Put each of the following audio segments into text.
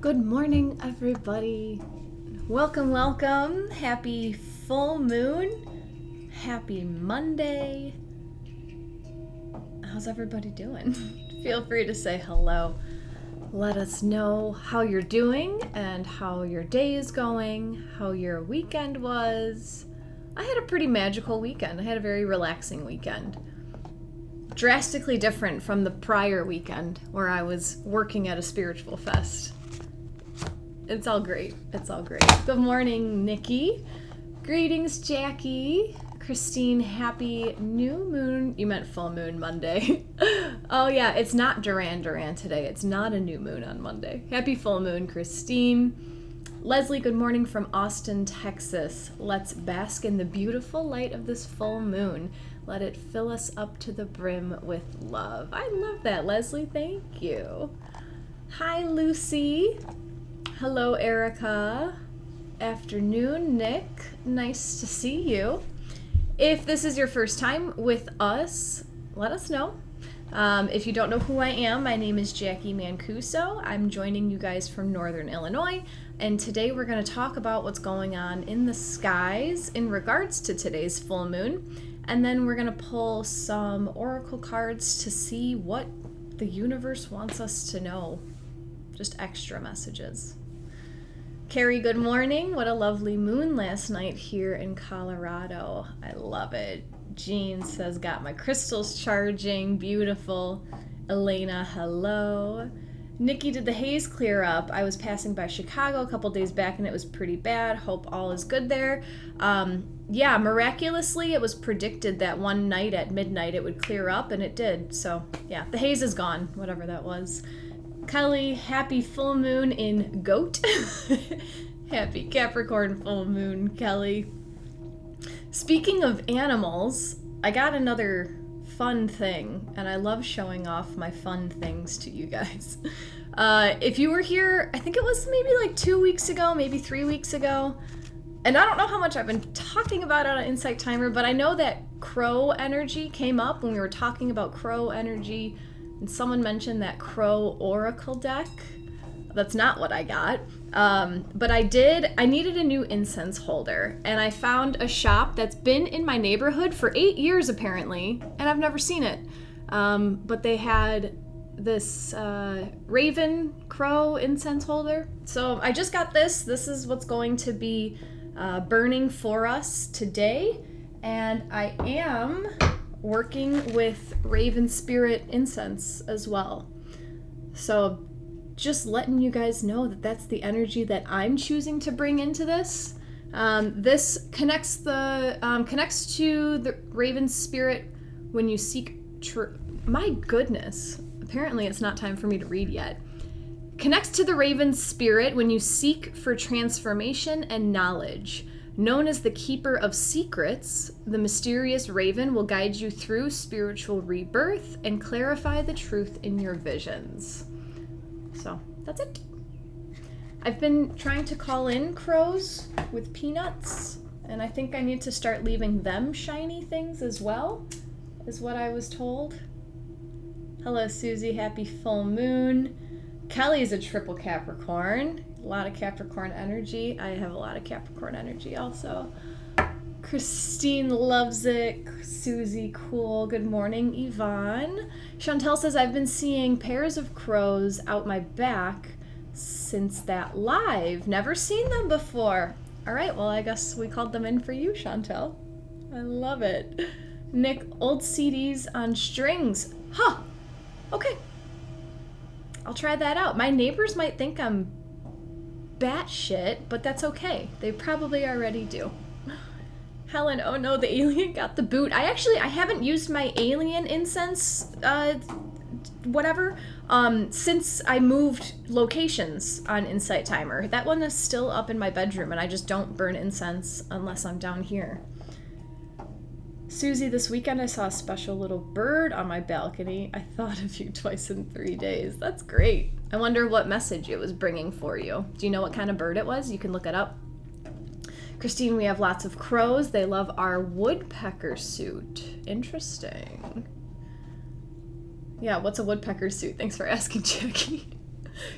Good morning, everybody. Welcome, welcome. Happy full moon. Happy Monday. How's everybody doing? Feel free to say hello. Let us know how you're doing and how your day is going, how your weekend was. I had a pretty magical weekend. I had a very relaxing weekend. Drastically different from the prior weekend where I was working at a spiritual fest. It's all great. It's all great. Good morning, Nikki. Greetings, Jackie. Christine, happy new moon. You meant full moon Monday. Oh yeah, it's not Duran Duran today. It's not a new moon on Monday. Happy full moon, Christine. Leslie, good morning from Austin, Texas. Let's bask in the beautiful light of this full moon. Let it fill us up to the brim with love. I love that, Leslie. Thank you. Hi, Lucy. Hello, Erica. Afternoon, Nick. Nice to see you. If this is your first time with us, let us know. If you don't know who I am, my name is Jacqui Mancuso. I'm joining you guys from Northern Illinois, and today we're going to talk about what's going on in the skies in regards to today's full moon, and then we're going to pull some oracle cards to see what the universe wants us to know. Just extra messages. Carrie, good morning. What a lovely moon last night here in Colorado. I love it. Jean says, got my crystals charging. Beautiful. Elena, hello. Nikki, did the haze clear up? I was passing by Chicago a couple days back and it was pretty bad. Hope all is good there. Yeah, miraculously, it was predicted that one night at midnight it would clear up, and it did. So, yeah, the haze is gone, whatever that was. Kelly, happy full moon in Goat. Happy Capricorn full moon, Kelly. Speaking of animals, I got another fun thing, and I love showing off my fun things to you guys. If you were here, I think it was maybe like 2 weeks ago, maybe 3 weeks ago, and I don't know how much I've been talking about it on Insight Timer, but I know that crow energy came up when we were talking about crow energy. And someone mentioned that crow oracle deck. That's not what I got. But I needed a new incense holder. And I found a shop that's been in my neighborhood for 8 years apparently. And I've never seen it. But they had this raven crow incense holder. So I just got this. This is what's going to be burning for us today. And I am working with Raven Spirit incense as well. So just letting you guys know that that's the energy that I'm choosing to bring into this. This connects to the Raven Spirit when you seek my goodness. Apparently it's not time for me to read yet. Connects to the Raven Spirit when you seek for transformation and knowledge. Known as the Keeper of Secrets, the mysterious raven will guide you through spiritual rebirth and clarify the truth in your visions. So, that's it. I've been trying to call in crows with peanuts, and I think I need to start leaving them shiny things as well, is what I was told. Hello, Susie. Happy full moon. Kelly is a triple Capricorn. A lot of Capricorn energy. I have a lot of Capricorn energy also. Christine loves it. Susie, cool. Good morning, Yvonne. Chantel says, I've been seeing pairs of crows out my back since that live. Never seen them before. All right, well, I guess we called them in for you, Chantel. I love it. Nick, old CDs on strings. Huh. Okay. I'll try that out. My neighbors might think I'm batshit, but that's okay. They probably already do. Helen, oh no, the alien got the boot. I haven't used my alien incense, since I moved locations on Insight Timer. That one is still up in my bedroom, and I just don't burn incense unless I'm down here. Susie, this weekend I saw a special little bird on my balcony. I thought of you twice in 3 days. That's great. I wonder what message it was bringing for you. Do you know what kind of bird it was? You can look it up. Christine, we have lots of crows. They love our woodpecker suit. Interesting. Yeah, what's a woodpecker suit? Thanks for asking, Jackie.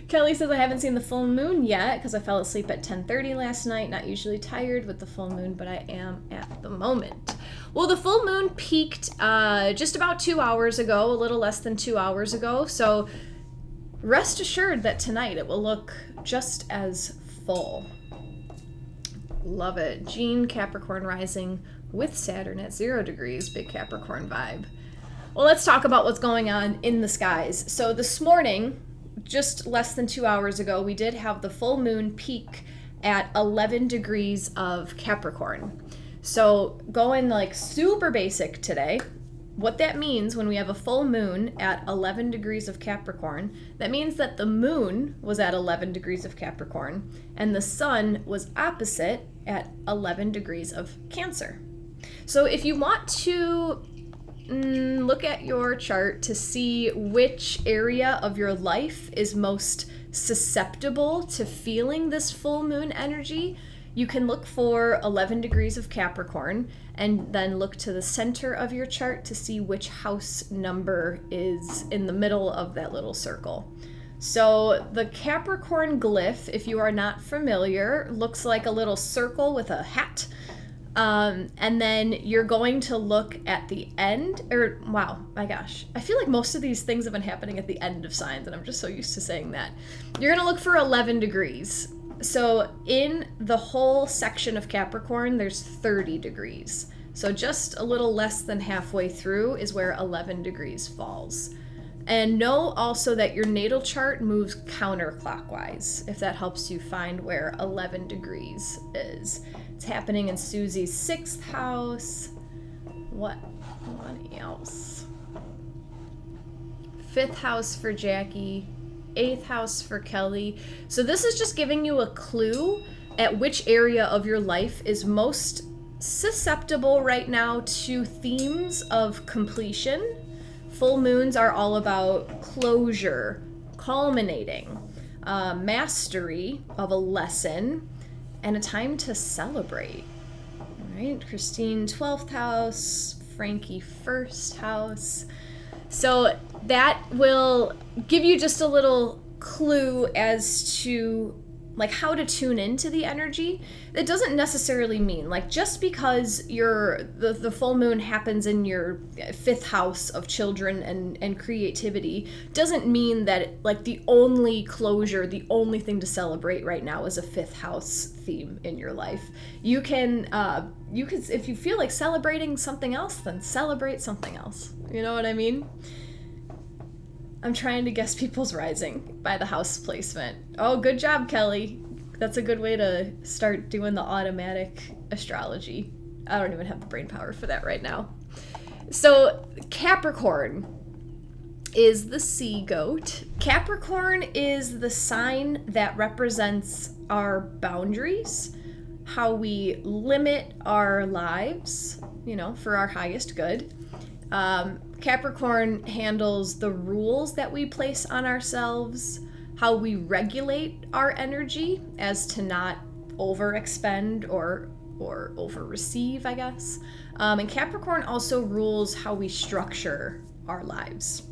Kelly says, I haven't seen the full moon yet because I fell asleep at 10:30 last night. Not usually tired with the full moon, but I am at the moment. Well, the full moon peaked just about 2 hours ago, a little less than 2 hours ago. So rest assured that tonight it will look just as full. Love it. Jean, Capricorn rising with Saturn at 0 degrees. Big Capricorn vibe. Well, let's talk about what's going on in the skies. So this morning, just less than 2 hours ago, we did have the full moon peak at 11 degrees of Capricorn. So going like super basic today, what that means when we have a full moon at 11 degrees of Capricorn, that means that the moon was at 11 degrees of Capricorn and the sun was opposite at 11 degrees of Cancer. So if you want to look at your chart to see which area of your life is most susceptible to feeling this full moon energy, you can look for 11 degrees of Capricorn and then look to the center of your chart to see which house number is in the middle of that little circle. So the Capricorn glyph, if you are not familiar, looks like a little circle with a hat. And then you're going to look at the end, or wow, my gosh. I feel like most of these things have been happening at the end of signs, and I'm just so used to saying that. You're going to look for 11 degrees. So in the whole section of Capricorn, there's 30 degrees. So just a little less than halfway through is where 11 degrees falls. And know also that your natal chart moves counterclockwise, if that helps you find where 11 degrees is. It's happening in Susie's 6th house. What else? 5th house for Jacqui. 8th house for Kelly. So this is just giving you a clue at which area of your life is most susceptible right now to themes of completion. Full moons are all about closure, culminating, mastery of a lesson, and a time to celebrate. All right, Christine, 12th house, Frankie, 1st house. So that will give you just a little clue as to like how to tune into the energy. It doesn't necessarily mean like just because the full moon happens in your 5th house of children and creativity doesn't mean that like the only closure, the only thing to celebrate right now is a 5th house theme in your life. You can if you feel like celebrating something else, then celebrate something else. You know what I mean? I'm trying to guess people's rising by the house placement. Oh, good job, Kelly. That's a good way to start doing the automatic astrology. I don't even have the brain power for that right now. So Capricorn is the sea goat. Capricorn is the sign that represents our boundaries, how we limit our lives, for our highest good. Capricorn handles the rules that we place on ourselves, how we regulate our energy as to not overexpend or over-receive, I guess. And Capricorn also rules how we structure our lives.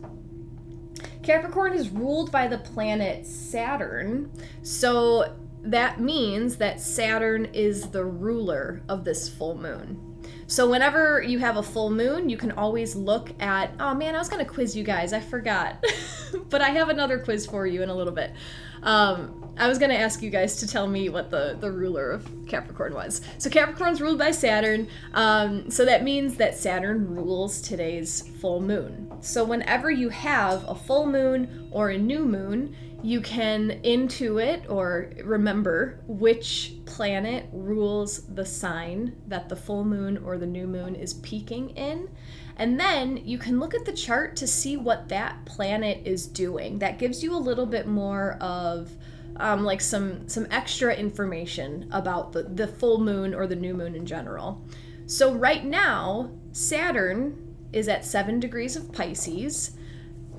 Capricorn is ruled by the planet Saturn, so that means that Saturn is the ruler of this full moon. So whenever you have a full moon, you can always look at, oh man, I was going to quiz you guys. I forgot. But I have another quiz for you in a little bit. I was going to ask you guys to tell me what the ruler of Capricorn was. So Capricorn's ruled by Saturn. So that means that Saturn rules today's full moon. So whenever you have a full moon or a new moon, you can intuit or remember which planet rules the sign that the full moon or the new moon is peaking in. And then you can look at the chart to see what that planet is doing. That gives you a little bit more of like some extra information about the full moon or the new moon in general. So right now, Saturn is at 7 degrees of Pisces.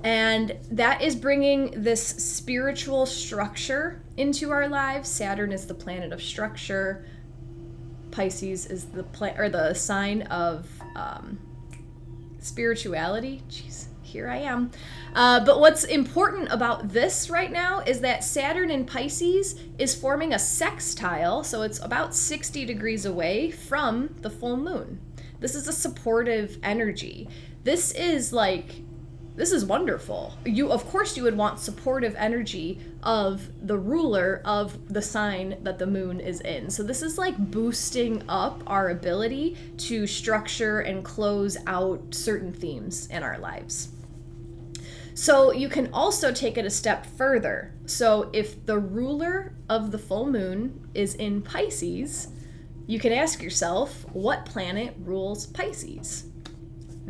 And that is bringing this spiritual structure into our lives. Saturn is the planet of structure. Pisces is the sign of spirituality. Jeez, here I am. But what's important about this right now is that Saturn in Pisces is forming a sextile, so it's about 60 degrees away from the full moon. This is a supportive energy. This is wonderful. Of course you would want supportive energy of the ruler of the sign that the moon is in. So this is like boosting up our ability to structure and close out certain themes in our lives. So you can also take it a step further. So if the ruler of the full moon is in Pisces, you can ask yourself, what planet rules Pisces?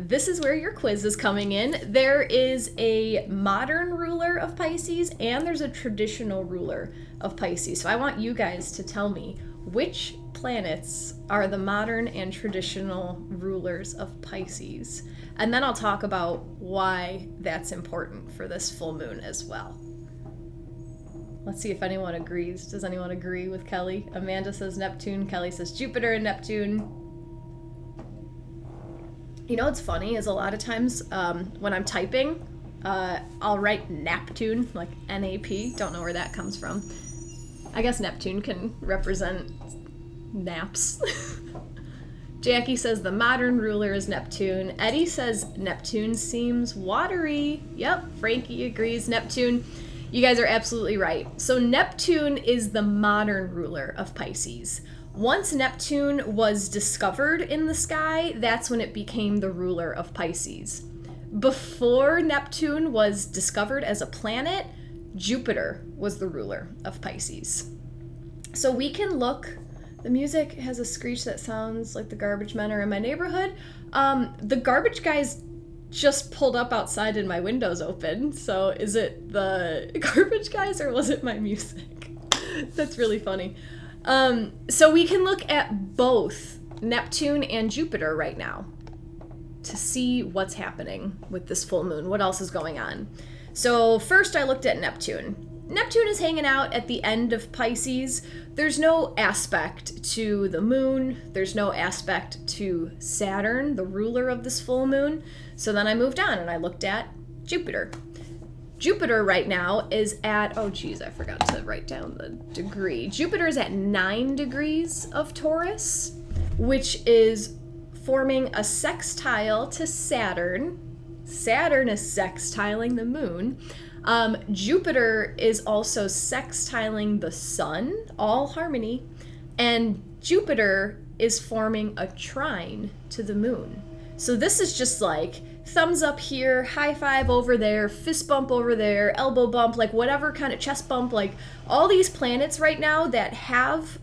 This is where your quiz is coming in. There is a modern ruler of Pisces and there's a traditional ruler of Pisces. So I want you guys to tell me which planets are the modern and traditional rulers of Pisces. And then I'll talk about why that's important for this full moon as well. Let's see if anyone agrees. Does anyone agree with Kelly? Amanda says Neptune. Kelly says Jupiter and Neptune. You know what's funny is a lot of times when I'm typing, I'll write Neptune, like N-A-P. Don't know where that comes from. I guess Neptune can represent naps. Jackie says the modern ruler is Neptune. Eddie says Neptune seems watery. Yep, Frankie agrees. Neptune. You guys are absolutely right. So Neptune is the modern ruler of Pisces. Once Neptune was discovered in the sky, that's when it became the ruler of Pisces. Before Neptune was discovered as a planet, Jupiter was the ruler of Pisces. So we can look, the music has a screech that sounds like the garbage men are in my neighborhood. The garbage guys just pulled up outside and my window's open. So is it the garbage guys or was it my music? That's really funny. So we can look at both Neptune and Jupiter right now to see what's happening with this full moon. What else is going on? So first I looked at Neptune. Neptune is hanging out at the end of Pisces. There's no aspect to the moon. There's no aspect to Saturn, the ruler of this full moon. So then I moved on and I looked at Jupiter. Jupiter right now is at, oh geez, I forgot to write down the degree. Jupiter is at 9 degrees of Taurus, which is forming a sextile to Saturn. Saturn is sextiling the moon. Jupiter is also sextiling the sun, all harmony, and Jupiter is forming a trine to the moon. So this is just like thumbs up here, high five over there, fist bump over there, elbow bump, like whatever kind of chest bump, like all these planets right now that have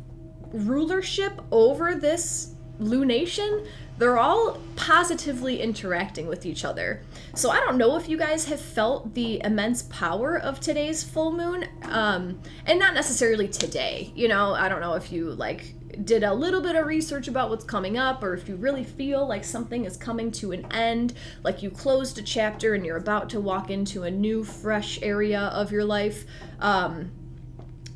rulership over this lunation, they're all positively interacting with each other. So I don't know if you guys have felt the immense power of today's full moon, and not necessarily today, you know, I don't know if you like did a little bit of research about what's coming up, or if you really feel like something is coming to an end, like you closed a chapter and you're about to walk into a new fresh area of your life.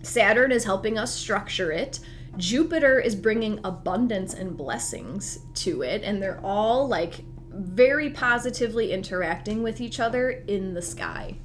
Saturn is helping us structure it. Jupiter is bringing abundance and blessings to it, and they're all like very positively interacting with each other in the sky.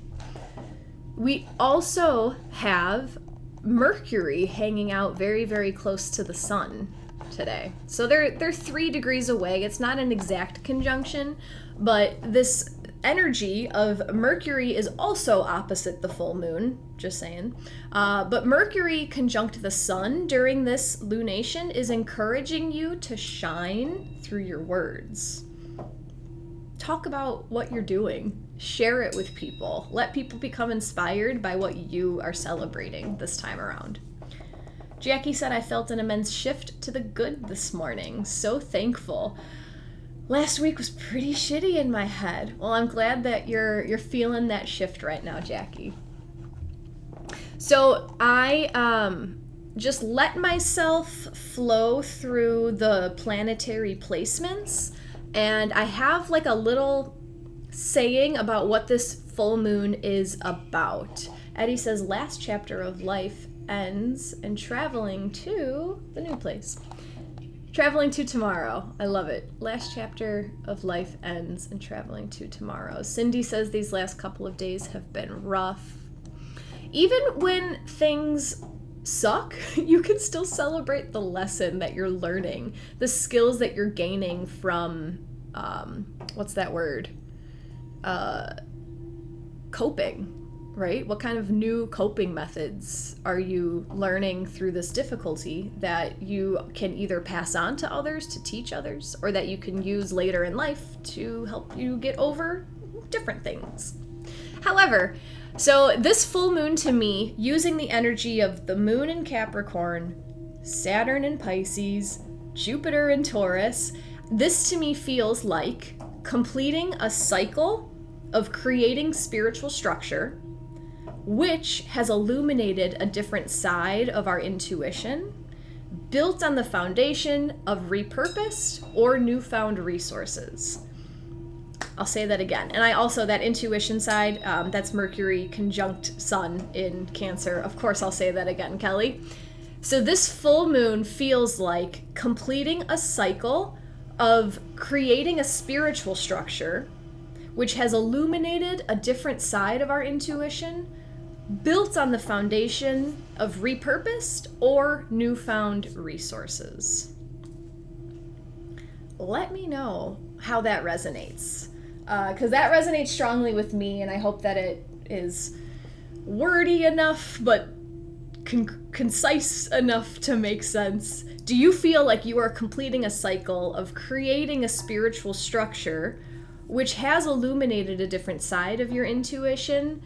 We also have Mercury hanging out very, very close to the sun today. So they're 3 degrees away. It's not an exact conjunction, but this energy of Mercury is also opposite the full moon, just saying. But Mercury conjunct the sun during this lunation is encouraging you to shine through your words. Talk about what you're doing. Share it with people. Let people become inspired by what you are celebrating this time around. Jackie said, I felt an immense shift to the good this morning. So thankful. Last week was pretty shitty in my head. Well, I'm glad that you're feeling that shift right now, Jackie. So I just let myself flow through the planetary placements, and I have like a little saying about what this full moon is about. Eddie says, last chapter of life ends and traveling to the new place. Traveling to tomorrow. I love it. Last chapter of life ends and traveling to tomorrow. Cindy says these last couple of days have been rough. Even when things suck, you can still celebrate the lesson that you're learning, the skills that you're gaining from, what's that word? Coping, right? What kind of new coping methods are you learning through this difficulty that you can either pass on to others to teach others, or that you can use later in life to help you get over different things? However, so this full moon to me, using the energy of the moon in Capricorn, Saturn in Pisces, Jupiter in Taurus, this to me feels like completing a cycle of creating spiritual structure, which has illuminated a different side of our intuition, built on the foundation of repurposed or newfound resources. I'll say that again. And I also, that intuition side, that's Mercury conjunct Sun in Cancer. Of course, I'll say that again, Kelly. So this full moon feels like completing a cycle of creating a spiritual structure, which has illuminated a different side of our intuition, built on the foundation of repurposed or newfound resources. Let me know how that resonates, because that resonates strongly with me, and I hope that it is wordy enough but concise enough to make sense. Do you feel like you are completing a cycle of creating a spiritual structure which has illuminated a different side of your intuition,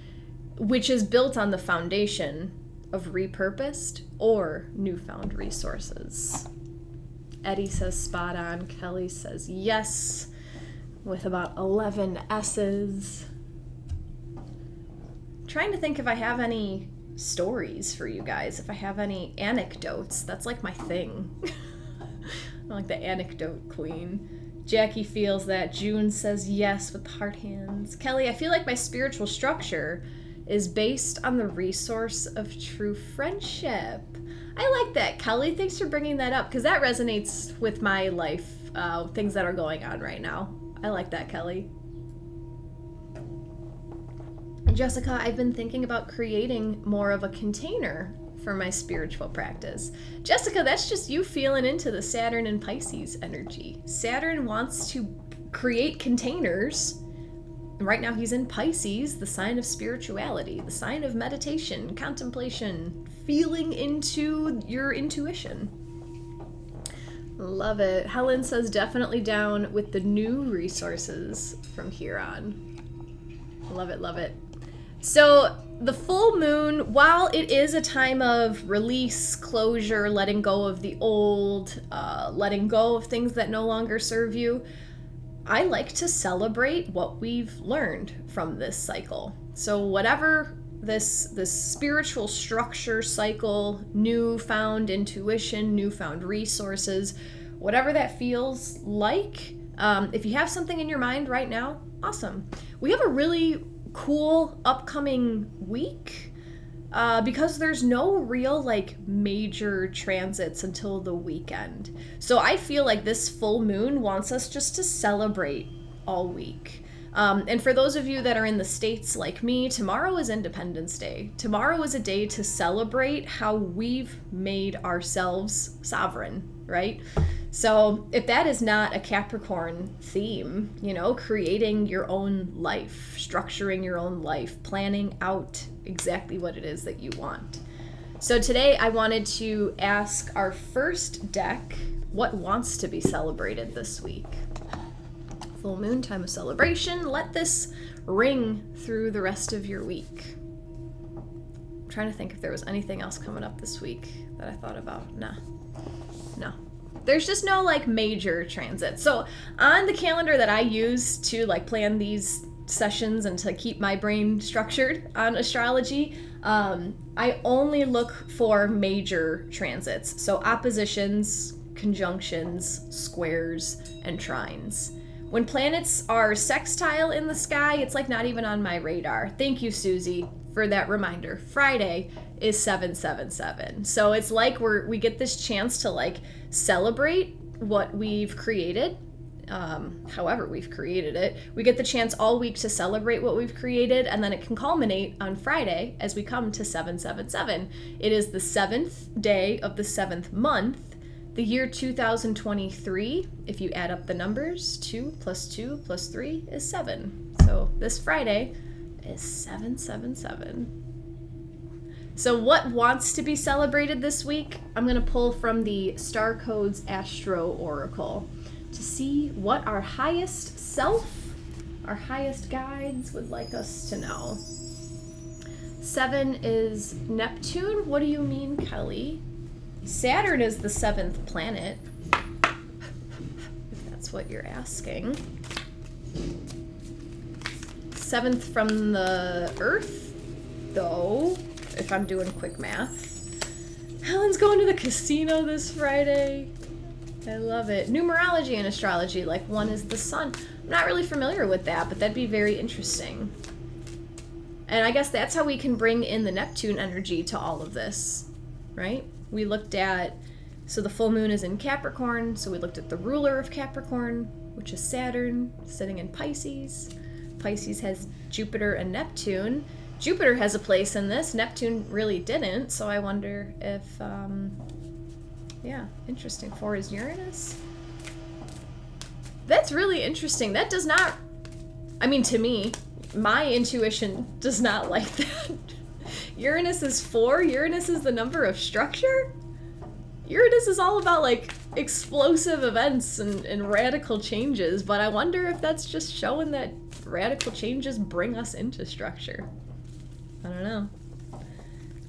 which is built on the foundation of repurposed or newfound resources? Eddie says spot on. Kelly says yes, with about 11 S's. Trying to think if I have any stories for you guys, if I have any anecdotes. That's like my thing. I'm like the anecdote queen. Jackie feels that. June says yes with heart hands. Kelly, I feel like my spiritual structure is based on the resource of true friendship. I like that, Kelly. Thanks for bringing that up, because that resonates with my life, things that are going on right now. I like that, Kelly. Jessica, I've been thinking about creating more of a container for my spiritual practice. Jessica, that's just you feeling into the Saturn and Pisces energy. Saturn wants to create containers. Right now he's in Pisces, the sign of spirituality, the sign of meditation, contemplation, feeling into your intuition. Love it. Helen says definitely down with the new resources from here on. Love it, love it. So the full moon, while it is a time of release, closure, letting go of the old, letting go of things that no longer serve you, I like to celebrate what we've learned from this cycle. So whatever this spiritual structure cycle, newfound intuition, newfound resources, whatever that feels like, if you have something in your mind right now, awesome. We have a really cool upcoming week because there's no real major transits until the weekend. So I feel like this full moon wants us just to celebrate all week. And for those of you that are in the States like me, tomorrow is Independence Day. Tomorrow is a day to celebrate how we've made ourselves sovereign, right? So if that is not a Capricorn theme, creating your own life, structuring your own life, planning out exactly what it is that you want. So today I wanted to ask our first deck, what wants to be celebrated this week? Full moon, time of celebration. Let this ring through the rest of your week. I'm trying to think if there was anything else coming up this week that I thought about. No. There's just no major transit. So on the calendar that I use to plan these sessions and to keep my brain structured on astrology, I only look for major transits. So oppositions, conjunctions, squares, and trines. When planets are sextile in the sky, it's not even on my radar. Thank you, Susie, for that reminder. Friday is 777. So it's we get this chance to celebrate what we've created, however we've created it. We get the chance all week to celebrate what we've created, and then it can culminate on Friday as we come to 777. It is the 7th day of the 7th month, the year 2023. If you add up the numbers, 2 + 2 + 3 is 7. So this Friday is 777. So what wants to be celebrated this week? I'm going to pull from the Star Codes Astro Oracle to see what our highest self, our highest guides would like us to know. 7 is Neptune. What do you mean, Kelly? Saturn is the 7th planet, if that's what you're asking. 7th from the Earth, though, if I'm doing quick math. Helen's going to the casino this Friday. I love it. Numerology and astrology, like 1 is the sun. I'm not really familiar with that, but that'd be very interesting. And I guess that's how we can bring in the Neptune energy to all of this, right? We looked at, so the full moon is in Capricorn, so we looked at the ruler of Capricorn, which is Saturn, sitting in Pisces. Pisces has Jupiter and Neptune. Jupiter has a place in this. Neptune really didn't, so I wonder if, yeah, interesting. 4 is Uranus. That's really interesting. That does not, I mean, to me, my intuition does not like that. Uranus is 4. Uranus is the number of structure. Uranus is all about, like, explosive events and radical changes, but I wonder if that's just showing that radical changes bring us into structure. I don't know.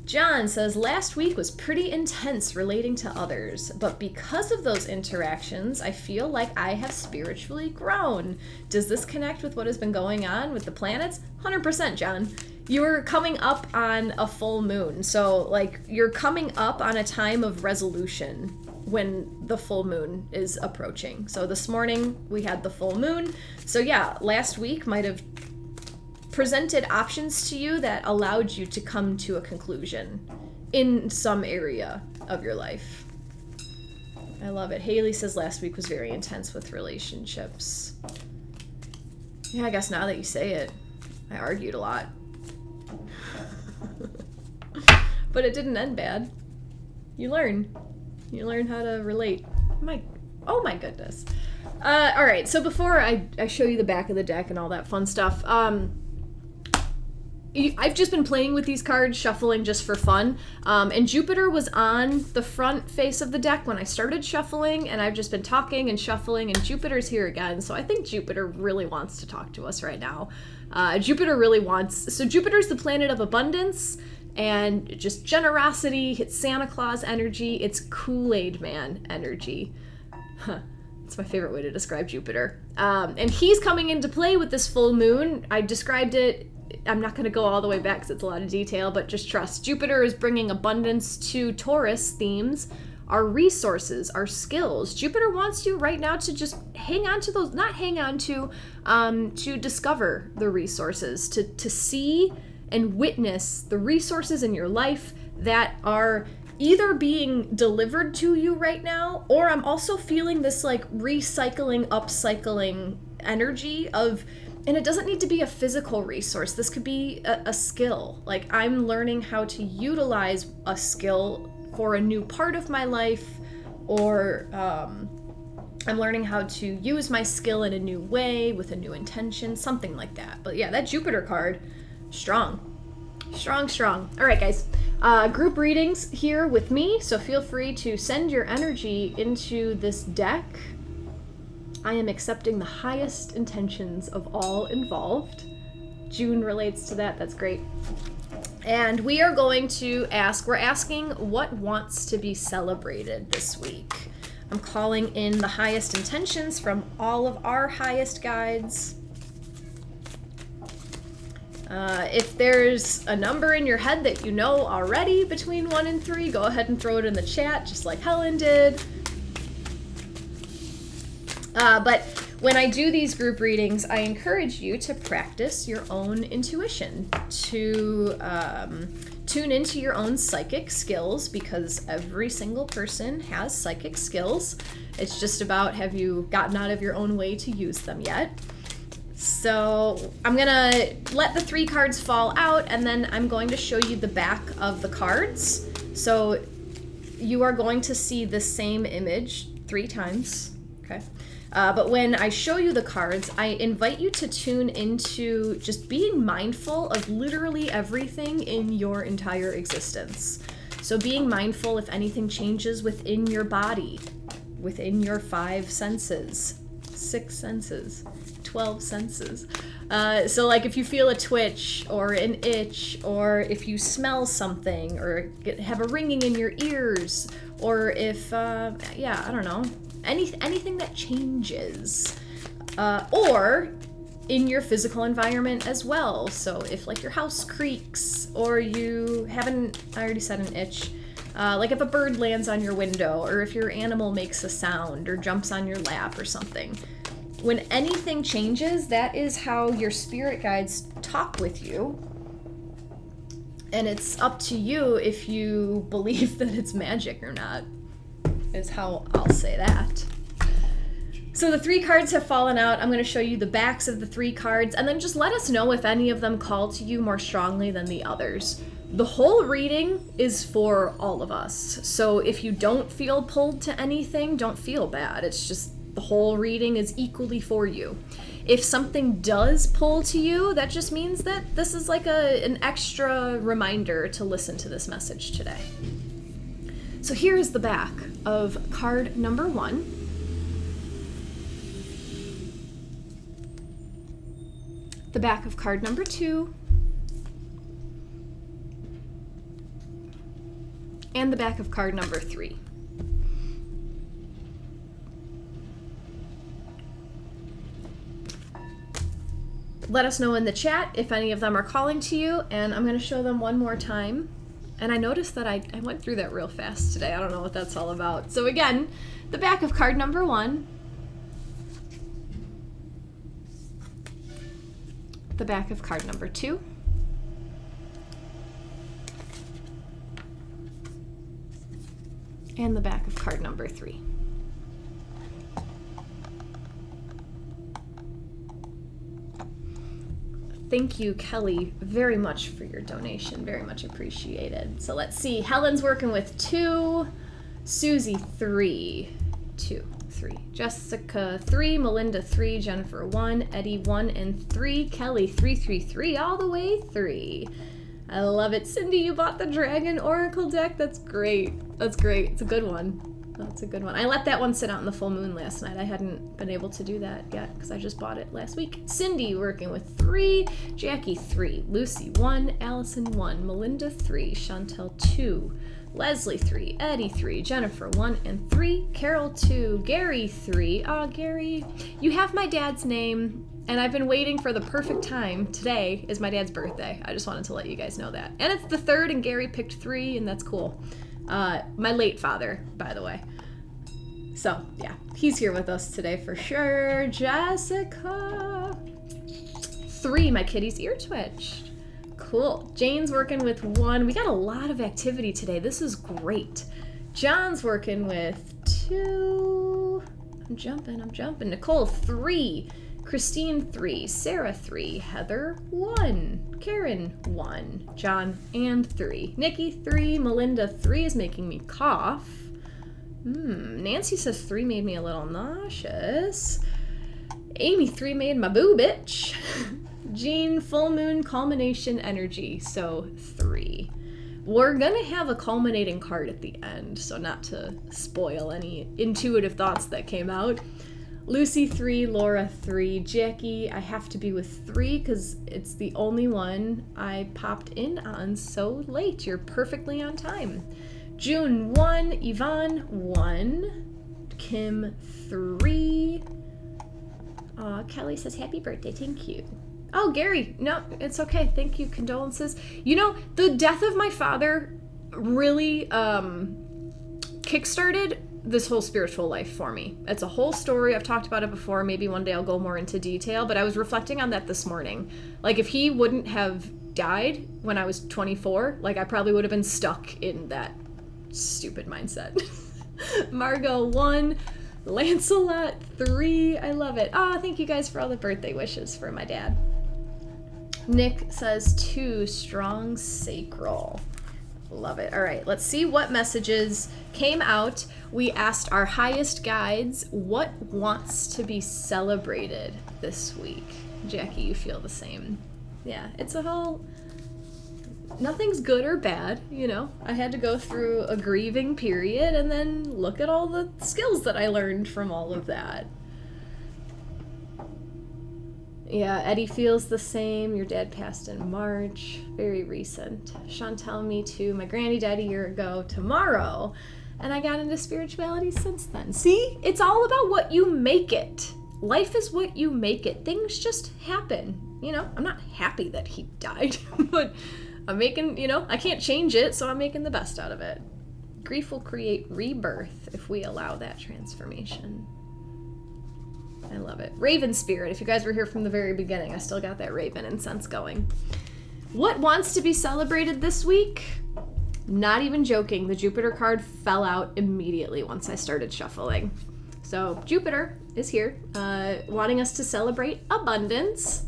John says, last week was pretty intense relating to others, but because of those interactions, I feel like I have spiritually grown. Does this connect with what has been going on with the planets? 100%, John. You're coming up on a full moon, so like you're coming up on a time of resolution when the full moon is approaching. So this morning we had the full moon. So yeah, last week might have presented options to you that allowed you to come to a conclusion in some area of your life. I love it. Haley says last week was very intense with relationships. Yeah, I guess now that you say it, I argued a lot. But it didn't end bad. You learn. You learn how to relate. Oh my goodness. All right, so before I show you the back of the deck and all that fun stuff, I've just been playing with these cards, shuffling just for fun, and Jupiter was on the front face of the deck when I started shuffling, and I've just been talking and shuffling, and Jupiter's here again, so I think Jupiter really wants to talk to us right now. So Jupiter's the planet of abundance, and just generosity, it's Santa Claus energy, it's Kool-Aid Man energy. It's my favorite way to describe Jupiter. And he's coming into play with this full moon. I described it, I'm not going to go all the way back because it's a lot of detail, but just trust. Jupiter is bringing abundance to Taurus themes, our resources, our skills. Jupiter wants you right now to just hang on to those, not hang on to discover the resources, to see and witness the resources in your life that are either being delivered to you right now, or I'm also feeling this like recycling, upcycling energy of, and it doesn't need to be a physical resource. This could be a skill. Like I'm learning how to utilize a skill for a new part of my life, or I'm learning how to use my skill in a new way with a new intention, something like that. But yeah, that Jupiter card, strong. Strong. All right, guys. Group readings here with me, so feel free to send your energy into this deck. I am accepting the highest intentions of all involved. June relates to that. That's great. And we are going to we're asking what wants to be celebrated this week. I'm calling in the highest intentions from all of our highest guides. If there's a number in your head that you know already between 1 and 3, go ahead and throw it in the chat, just like Helen did. But when I do these group readings, I encourage you to practice your own intuition, to tune into your own psychic skills, because every single person has psychic skills. It's just about, have you gotten out of your own way to use them yet? So I'm gonna let the 3 cards fall out, and then I'm going to show you the back of the cards. So you are going to see the same image 3 times, okay? But when I show you the cards, I invite you to tune into just being mindful of literally everything in your entire existence. So being mindful if anything changes within your body, within your 5 senses, 6 senses, 12 senses. So like if you feel a twitch or an itch, or if you smell something, or have a ringing in your ears, or if, I don't know, anything that changes, or in your physical environment as well. So if like your house creaks, or you haven't, I already said an itch, like if a bird lands on your window, or if your animal makes a sound or jumps on your lap or something. When anything changes, that is how your spirit guides talk with you. And it's up to you if you believe that it's magic or not, is how I'll say that. So the 3 cards have fallen out. I'm going to show you the backs of the 3 cards, and then just let us know if any of them call to you more strongly than the others. The whole reading is for all of us. So if you don't feel pulled to anything, don't feel bad. It's just the whole reading is equally for you. If something does pull to you, that just means that this is like an extra reminder to listen to this message today. So here is the back of card number 1. The back of card number 2. And the back of card number 3. Let us know in the chat if any of them are calling to you, and I'm going to show them one more time. And I noticed that I went through that real fast today. I don't know what that's all about. So again, the back of card number 1. The back of card number 2. And the back of card number 3. Thank you, Kelly, very much for your donation. Very much appreciated. So let's see. Helen's working with 2. Susie, 3. 2, 3. Jessica, 3. Melinda, 3. Jennifer, 1. Eddie, 1 and 3. Kelly, 3, 3, 3. All the way 3. I love it. Cindy, you bought the Dragon Oracle deck. That's great. That's great. It's a good one. That's a good one. I let that one sit out in the full moon last night. I hadn't been able to do that yet because I just bought it last week. Cindy working with 3, Jackie 3, Lucy 1, Allison 1, Melinda 3, Chantel 2, Leslie 3, Eddie 3, Jennifer 1 and 3, Carol 2, Gary 3. Oh, Gary, you have my dad's name, and I've been waiting for the perfect time. Today is my dad's birthday. I just wanted to let you guys know that. And it's the 3rd, and Gary picked 3, and that's cool. My late father, by the way. So, yeah, he's here with us today for sure. Jessica. 3, my kitty's ear twitched. Cool. Jane's working with 1. We got a lot of activity today. This is great. John's working with 2. I'm jumping. Nicole, 3. Christine, 3. Sarah, 3. Heather, 1. Karen, 1. John, and 3. Nikki, 3. Melinda, 3 is making me cough. Nancy says 3 made me a little nauseous. Amy, 3 made my boob itch. Jean, full moon culmination energy, so 3. We're gonna have a culminating card at the end, so not to spoil any intuitive thoughts that came out. Lucy, 3, Laura, 3, Jackie, I have to be with 3 because it's the only one I popped in on so late. You're perfectly on time. June, 1, Yvonne, 1, Kim, 3. Kelly says, happy birthday, thank you. Oh, Gary, no, it's okay, thank you, condolences. You know, the death of my father really kickstarted this whole spiritual life for me. It's a whole story. I've talked about it before. Maybe one day I'll go more into detail, but I was reflecting on that this morning. Like, if he wouldn't have died when I was 24, like I probably would have been stuck in that stupid mindset. Margot 1, Lancelot 3. I love it. Thank you guys for all the birthday wishes for my dad. Nick says 2, strong sacral. Love it. All right, let's see what messages came out. We asked our highest guides what wants to be celebrated this week. Jackie, you feel the same. Yeah, it's a whole... Nothing's good or bad, you know. I had to go through a grieving period and then look at all the skills that I learned from all of that. Yeah, Eddie feels the same. Your dad passed in March. Very recent. Chantel, me too. My granny died a year ago tomorrow. And I got into spirituality since then. See? It's all about what you make it. Life is what you make it. Things just happen. You know, I'm not happy that he died, but I'm making, you know, I can't change it, so I'm making the best out of it. Grief will create rebirth if we allow that transformation. I love it. Raven spirit. If you guys were here from the very beginning, I still got that raven incense going. What wants to be celebrated this week? Not even joking. The Jupiter card fell out immediately once I started shuffling. So Jupiter is here, wanting us to celebrate abundance.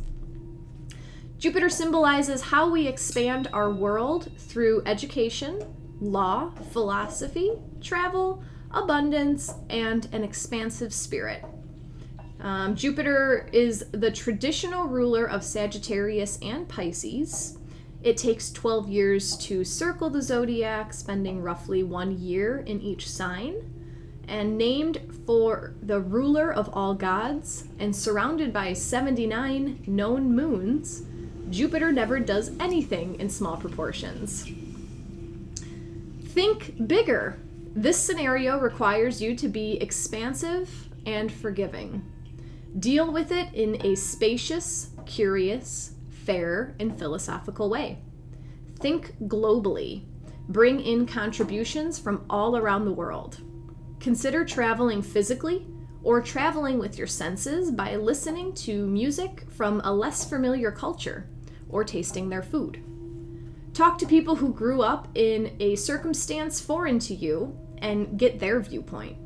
Jupiter symbolizes how we expand our world through education, law, philosophy, travel, abundance, and an expansive spirit. Jupiter is the traditional ruler of Sagittarius and Pisces. It takes 12 years to circle the zodiac, spending roughly 1 year in each sign. And named for the ruler of all gods and surrounded by 79 known moons, Jupiter never does anything in small proportions. Think bigger. This scenario requires you to be expansive and forgiving. Deal with it in a spacious, curious, fair, and philosophical way. Think globally. Bring in contributions from all around the world. Consider traveling physically or traveling with your senses by listening to music from a less familiar culture or tasting their food. Talk to people who grew up in a circumstance foreign to you and get their viewpoint.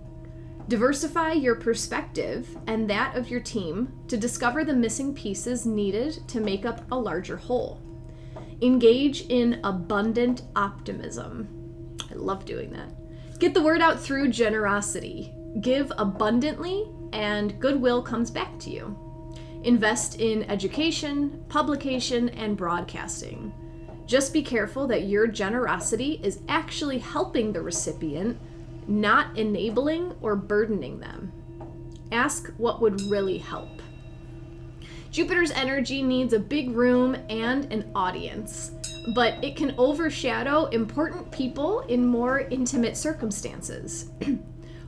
Diversify your perspective and that of your team to discover the missing pieces needed to make up a larger whole. Engage in abundant optimism. I love doing that. Get the word out through generosity. Give abundantly and goodwill comes back to you. Invest in education, publication, and broadcasting. Just be careful that your generosity is actually helping the recipient, not enabling or burdening them. Ask what would really help. Jupiter's energy needs a big room and an audience, but it can overshadow important people in more intimate circumstances.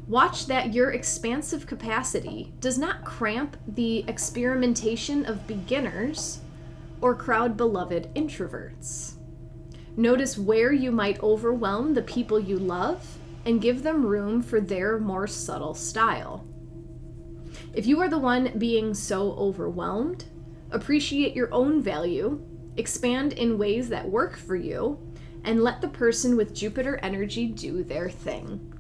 Watch that your expansive capacity does not cramp the experimentation of beginners or crowd beloved introverts. Notice where you might overwhelm the people you love and give them room for their more subtle style. If you are the one being so overwhelmed, appreciate your own value, expand in ways that work for you, and let the person with Jupiter energy do their thing.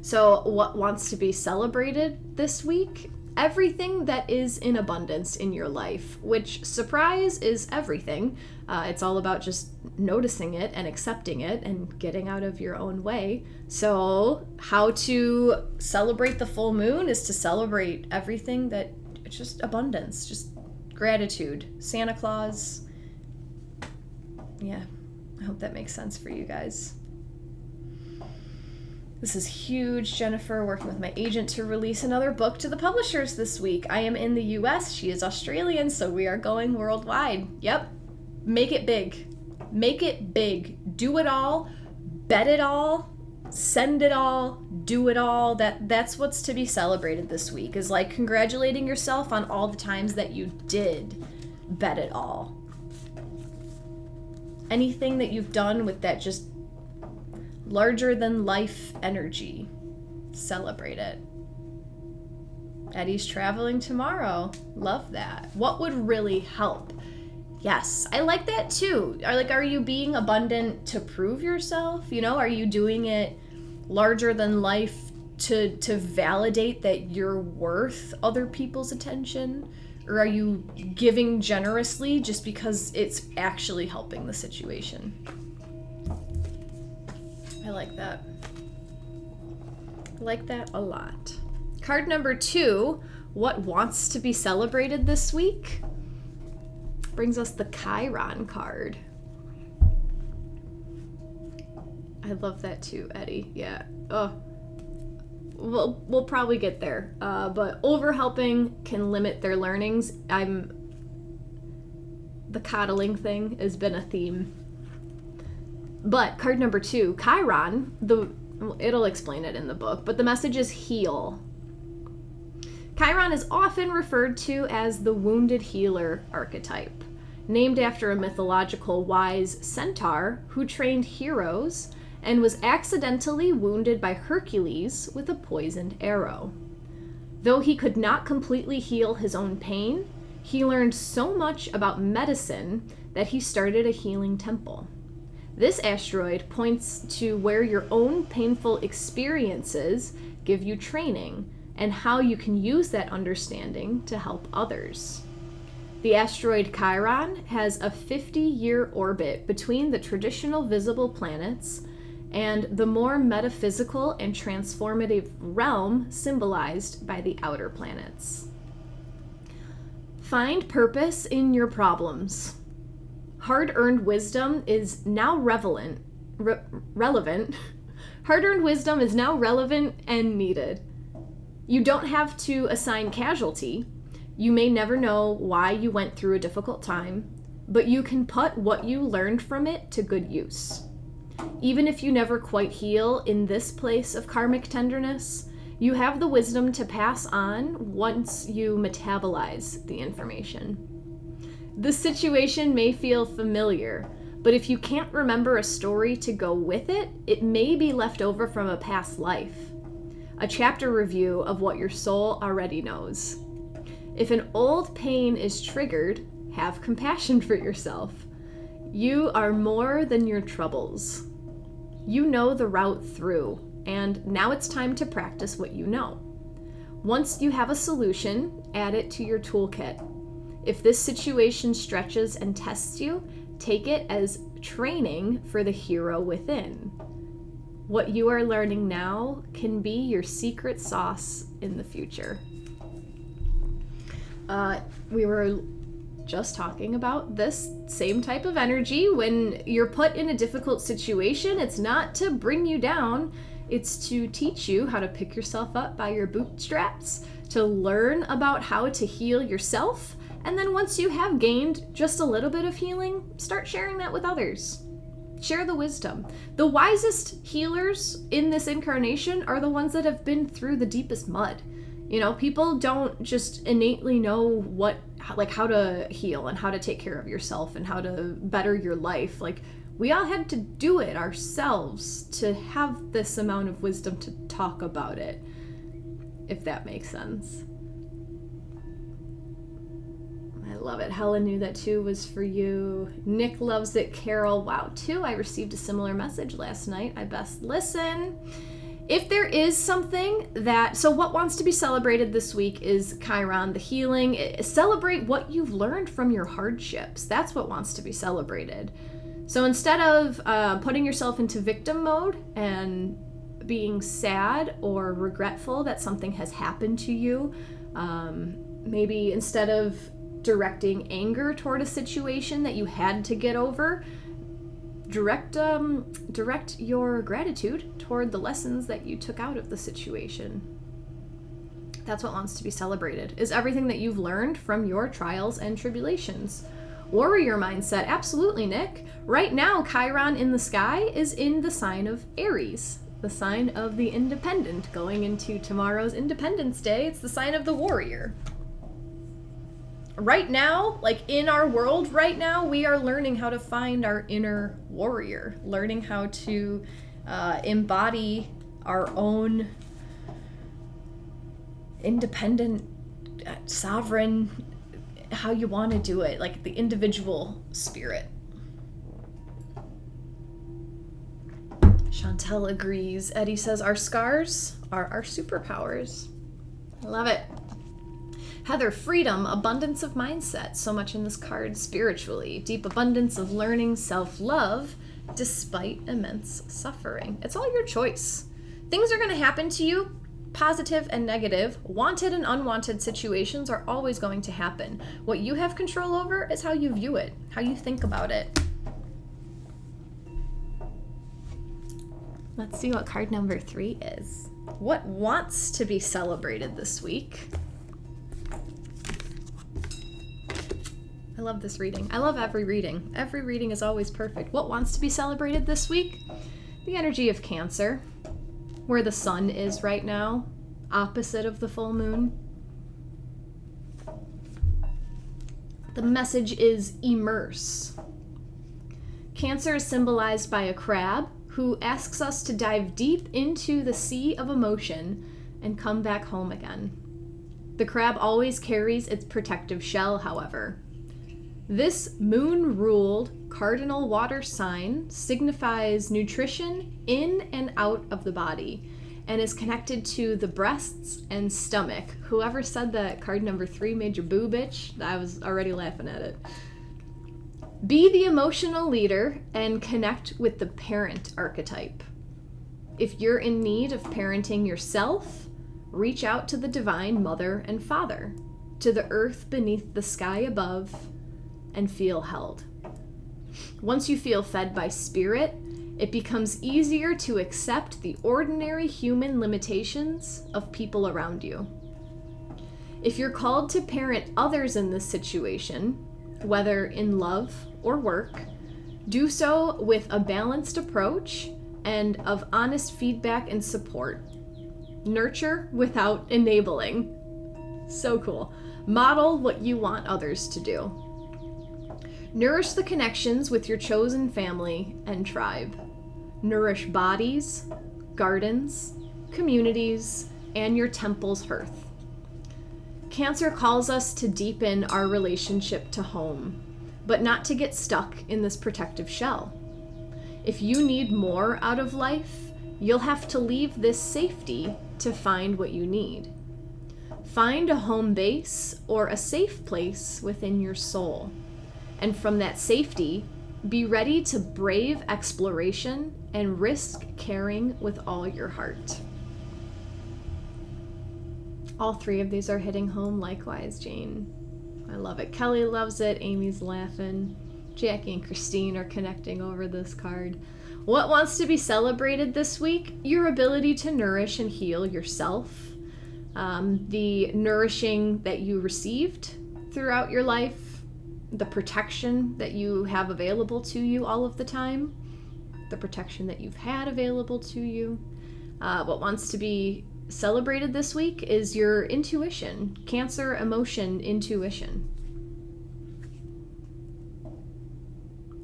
So what wants to be celebrated this week? Everything that is in abundance in your life, which, surprise, is everything. It's all about just noticing it and accepting it and getting out of your own way. So how to celebrate the full moon is to celebrate everything that, it's just abundance, just gratitude. Santa Claus. Yeah, I hope that makes sense for you guys. This is huge. Jennifer, working with my agent to release another book to the publishers this week. I am in the US, she is Australian, so we are going worldwide. Yep. Make it big. Make it big. Do it all. Bet it all. Send it all. Do it all. That's what's to be celebrated this week, is like congratulating yourself on all the times that you did bet it all. Anything that you've done with that just larger than life energy, celebrate it. Eddie's traveling tomorrow. Love that. What would really help? Yes, I like that too. Are you being abundant to prove yourself? Are you doing it larger than life to validate that you're worth other people's attention? Or are you giving generously just because it's actually helping the situation? I like that. I like that a lot. Card number 2, what wants to be celebrated this week? Brings us the Chiron card. I love that too, Eddie. Yeah. Oh, we'll probably get there. But overhelping can limit their learnings. The coddling thing has been a theme. But card number 2, Chiron, it'll explain it in the book, but the message is heal. Chiron is often referred to as the wounded healer archetype, named after a mythological wise centaur who trained heroes and was accidentally wounded by Hercules with a poisoned arrow. Though he could not completely heal his own pain, he learned so much about medicine that he started a healing temple. This asteroid points to where your own painful experiences give you training and how you can use that understanding to help others. The asteroid Chiron has a 50-year orbit between the traditional visible planets and the more metaphysical and transformative realm symbolized by the outer planets. Find purpose in your problems. Hard-earned wisdom is now relevant. Hard-earned wisdom is now relevant and needed. You don't have to assign casualty. You may never know why you went through a difficult time, but you can put what you learned from it to good use. Even if you never quite heal in this place of karmic tenderness, you have the wisdom to pass on once you metabolize the information. The situation may feel familiar, but if you can't remember a story to go with it, it may be left over from a past life. A chapter review of what your soul already knows. If an old pain is triggered, have compassion for yourself. You are more than your troubles. You know the route through, and now it's time to practice what you know. Once you have a solution, add it to your toolkit. If this situation stretches and tests you, take it as training for the hero within. What you are learning now can be your secret sauce in the future. We were just talking about this same type of energy. When you're put in a difficult situation, it's not to bring you down, it's to teach you how to pick yourself up by your bootstraps, to learn about how to heal yourself, and then once you have gained just a little bit of healing, start sharing that with others. Share the wisdom. The wisest healers in this incarnation are the ones that have been through the deepest mud. People don't just innately know how to heal and how to take care of yourself and how to better your life. We all had to do it ourselves to have this amount of wisdom to talk about it, if that makes sense. I love it. Helen knew that too was for you. Nick loves it. Carol, wow, too. I received a similar message last night. I best listen. If there is something so what wants to be celebrated this week is Chiron, the healing. Celebrate what you've learned from your hardships. That's what wants to be celebrated. So instead of putting yourself into victim mode and being sad or regretful that something has happened to you, maybe instead of directing anger toward a situation that you had to get over, direct your gratitude toward the lessons that you took out of the situation. That's what wants to be celebrated, is everything that you've learned from your trials and tribulations. Warrior mindset, absolutely, Nick. Right now, Chiron in the sky is in the sign of Aries, the sign of the independent. Going into tomorrow's Independence Day, it's the sign of the warrior. Right now, in our world right now, we are learning how to find our inner warrior, learning how to embody our own independent, sovereign how you want to do it, like the individual spirit. Chantel agrees. Eddie says, our scars are our superpowers. I love it. Heather, freedom, abundance of mindset. So much in this card spiritually. Deep abundance of learning, self-love, despite immense suffering. It's all your choice. Things are going to happen to you, positive and negative. Wanted and unwanted situations are always going to happen. What you have control over is how you view it, how you think about it. Let's see what card number 3 is. What wants to be celebrated this week? I love this reading. I love every reading. Every reading is always perfect. What wants to be celebrated this week? The energy of Cancer, where the sun is right now, opposite of the full moon. The message is immerse. Cancer is symbolized by a crab who asks us to dive deep into the sea of emotion and come back home again. The crab always carries its protective shell, however. This moon-ruled cardinal water sign signifies nutrition in and out of the body and is connected to the breasts and stomach. Whoever said that card number 3 made your boob itch, I was already laughing at it. Be the emotional leader and connect with the parent archetype. If you're in need of parenting yourself, reach out to the divine mother and father, to the earth beneath the sky above, and feel held. Once you feel fed by spirit, it becomes easier to accept the ordinary human limitations of people around you. If you're called to parent others in this situation, whether in love or work, do so with a balanced approach and of honest feedback and support. Nurture without enabling. So cool. Model what you want others to do. Nourish the connections with your chosen family and tribe. Nourish bodies, gardens, communities, and your temple's hearth. Cancer calls us to deepen our relationship to home, but not to get stuck in this protective shell. If you need more out of life, you'll have to leave this safety to find what you need. Find a home base or a safe place within your soul. And from that safety, be ready to brave exploration and risk caring with all your heart. All 3 of these are hitting home likewise, Jane. I love it. Kelly loves it. Amy's laughing. Jacqui and Christine are connecting over this card. What wants to be celebrated this week? Your ability to nourish and heal yourself. The nourishing that you received throughout your life. The protection that you have available to you all of the time. The protection that you've had available to you. What wants to be celebrated this week is your intuition. Cancer, emotion, intuition.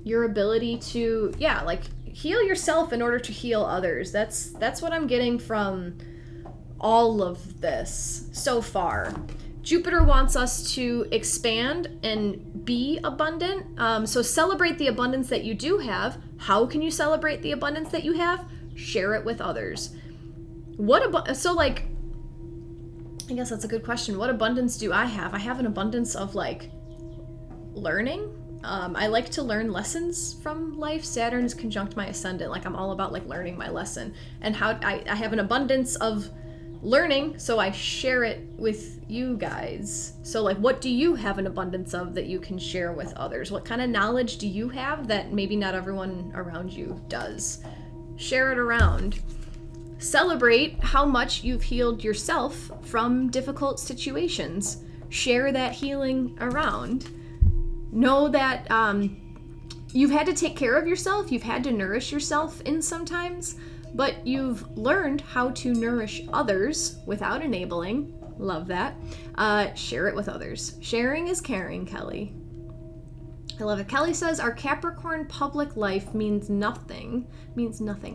Your ability to, heal yourself in order to heal others. That's what I'm getting from all of this so far. Jupiter wants us to expand and be abundant. So celebrate the abundance that you do have. How can you celebrate the abundance that you have? Share it with others. I guess that's a good question. What abundance do I have? I have an abundance of learning. I like to learn lessons from life. Saturn is conjunct my ascendant. I'm all about learning my lesson, and how I have an abundance of learning, so I share it with you guys. So what do you have an abundance of that you can share with others? What kind of knowledge do you have that maybe not everyone around you does? Share it around. Celebrate how much you've healed yourself from difficult situations. Share that healing around. Know that you've had to take care of yourself. You've had to nourish yourself in sometimes, but you've learned how to nourish others without enabling. Love that. Share it with others. Sharing is caring, Kelly. I love it. Kelly says, our Capricorn public life means nothing